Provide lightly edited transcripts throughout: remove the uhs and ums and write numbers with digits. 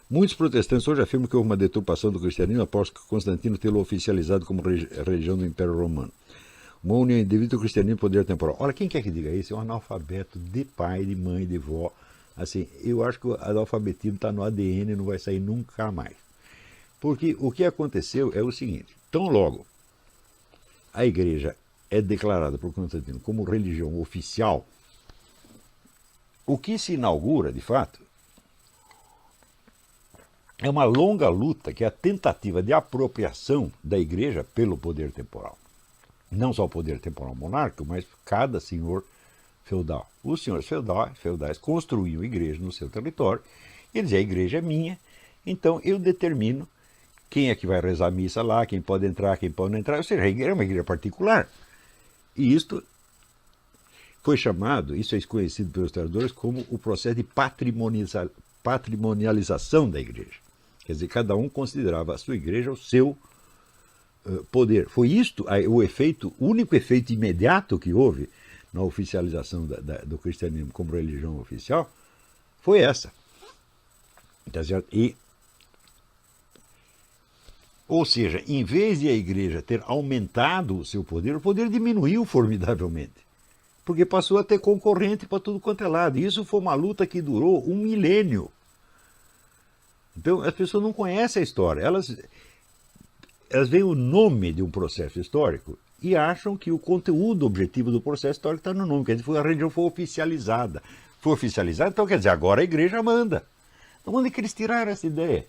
Muitos protestantes hoje afirmam que houve uma deturpação do cristianismo após Constantino tê-lo oficializado como religião do Império Romano. Uma união indevida do cristianismo e poder temporal. Olha, quem quer que diga isso é um analfabeto de pai, de mãe, de vó. Assim, eu acho que o analfabetismo está no ADN e não vai sair nunca mais. Porque o que aconteceu é o seguinte: tão logo a igreja é declarada por Constantino como religião oficial, o que se inaugura, de fato, é uma longa luta, que é a tentativa de apropriação da igreja pelo poder temporal. Não só o poder temporal monárquico, mas cada senhor feudal. Os senhores feudais construíam igreja no seu território, e eles diziam: a igreja é minha, então eu determino quem é que vai rezar a missa lá, quem pode entrar, quem pode não entrar. Ou seja, a igreja é uma igreja particular. E isto foi chamado, isso é conhecido pelos historiadores, como o processo de patrimonialização da igreja. Quer dizer, cada um considerava a sua igreja o seu poder. Foi isto o único efeito imediato que houve na oficialização do cristianismo como religião oficial, foi essa. Tá certo? Ou seja, em vez de a igreja ter aumentado o seu poder, o poder diminuiu formidavelmente. Porque passou a ter concorrente para tudo quanto é lado. E isso foi uma luta que durou 1 milênio. Então, as pessoas não conhecem a história. Elas veem o nome de um processo histórico e acham que o conteúdo objetivo do processo histórico está no nome. Quer dizer, a religião foi oficializada. Foi oficializada, então quer dizer, agora a igreja manda. Então, onde é que eles tiraram essa ideia?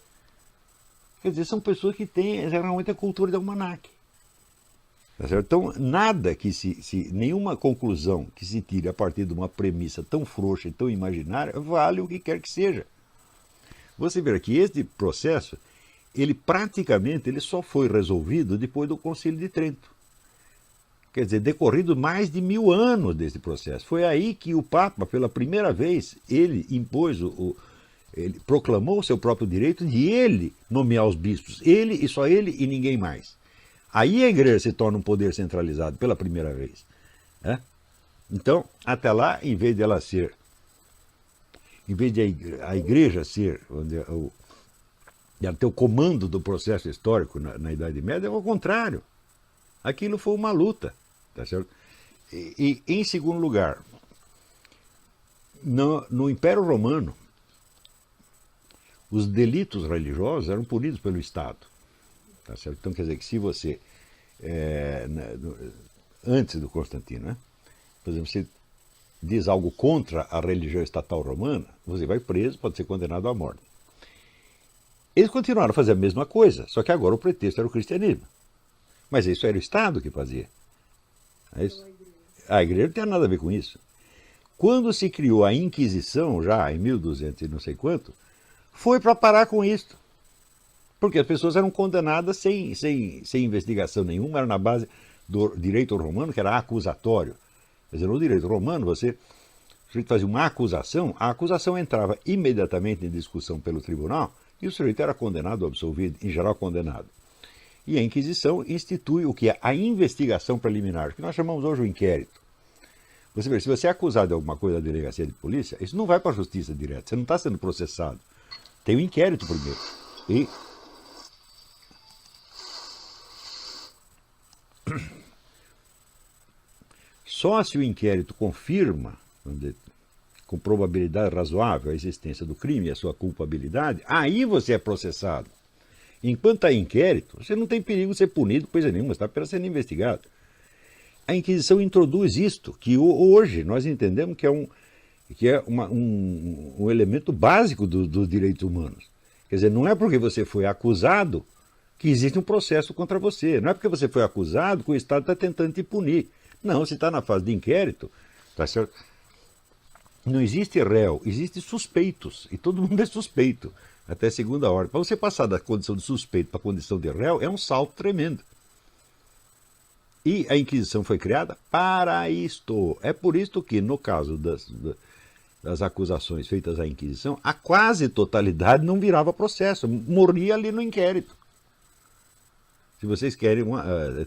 Quer dizer, são pessoas que têm geralmente a cultura de almanaque. Tá certo? Então, nada que nenhuma conclusão que se tire a partir de uma premissa tão frouxa e tão imaginária vale o que quer que seja. Você verá que este processo, ele só foi resolvido depois do Concílio de Trento. Quer dizer, decorrido mais de 1000 anos desse processo. Foi aí que o Papa, pela primeira vez, ele impôs ele proclamou o seu próprio direito de ele nomear os bispos. Ele e só ele e ninguém mais. Aí a igreja se torna um poder centralizado pela primeira vez. Né? Então, até lá, em vez de a igreja ser ela ter o comando do processo histórico na Idade Média, é o contrário. Aquilo foi uma luta. Tá certo? E em segundo lugar, no Império Romano, os delitos religiosos eram punidos pelo Estado. Tá certo? Então, quer dizer que se você, antes do Constantino, né, por exemplo, você diz algo contra a religião estatal romana, você vai preso, pode ser condenado à morte. Eles continuaram a fazer a mesma coisa, só que agora o pretexto era o cristianismo. Mas isso era o Estado que fazia. É isso? A igreja não tem nada a ver com isso. Quando se criou a Inquisição, já em 1200 e não sei quanto, foi para parar com isso. Porque as pessoas eram condenadas sem investigação nenhuma, era na base do direito romano, que era acusatório. Quer dizer, no direito romano, você fazia uma acusação, a acusação entrava imediatamente em discussão pelo tribunal e o sujeito era condenado ou absolvido, em geral condenado. E a Inquisição institui o que é a investigação preliminar, que nós chamamos hoje o inquérito. Você vê, se você é acusado de alguma coisa da delegacia de polícia, isso não vai para a justiça direta, você não está sendo processado. Tem um inquérito primeiro. E só se o inquérito confirma, com probabilidade razoável, a existência do crime e a sua culpabilidade, aí você é processado. Enquanto está em inquérito, você não tem perigo de ser punido, coisa nenhuma, está apenas sendo investigado. A Inquisição introduz isto, que hoje nós entendemos que é um elemento básico dos direitos humanos. Quer dizer, não é porque você foi acusado que existe um processo contra você. Não é porque você foi acusado que o Estado está tentando te punir. Não, se está na fase de inquérito, tá certo? Não existe réu, existe suspeitos, e todo mundo é suspeito, até segunda ordem. Para você passar da condição de suspeito para a condição de réu, é um salto tremendo. E a Inquisição foi criada para isto. É por isto que, no caso das acusações feitas à Inquisição, a quase totalidade não virava processo, morria ali no inquérito. Se vocês querem,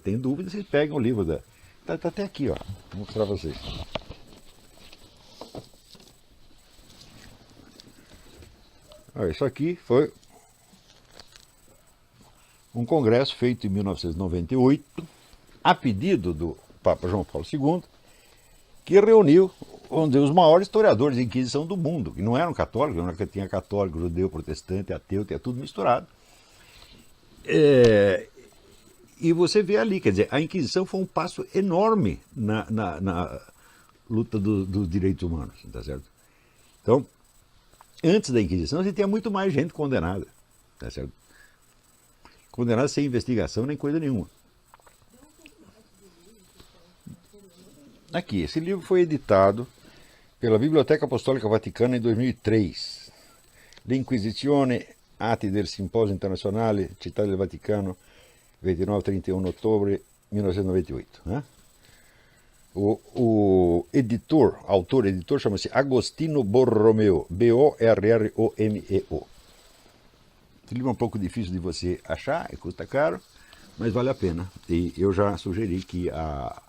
tem dúvida, vocês pegam o livro da... Está até aqui, ó. Vou mostrar para vocês. Isso aqui foi um congresso feito em 1998, a pedido do Papa João Paulo II, que reuniu os maiores historiadores de Inquisição do mundo, que não eram católicos, não tinha católico, judeu, protestante, ateu, tinha tudo misturado. E você vê ali, quer dizer, a Inquisição foi um passo enorme na luta dos direitos humanos, tá certo? Então, antes da Inquisição, você tinha muito mais gente condenada, tá certo? Condenada sem investigação nem coisa nenhuma. Aqui, esse livro foi editado pela Biblioteca Apostólica Vaticana em 2003. L'Inquisizione, atti del Simposio Internazionale, Città del Vaticano, 29-31 ottobre 1998. Né? O editor, autor-editor, chama-se Agostino Borromeo, B-O-R-R-O-M-E-O. Esse livro é um pouco difícil de você achar, custa caro, mas vale a pena. E eu já sugeri que a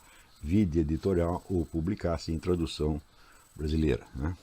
Vide Editorial o publicasse em tradução brasileira. Né?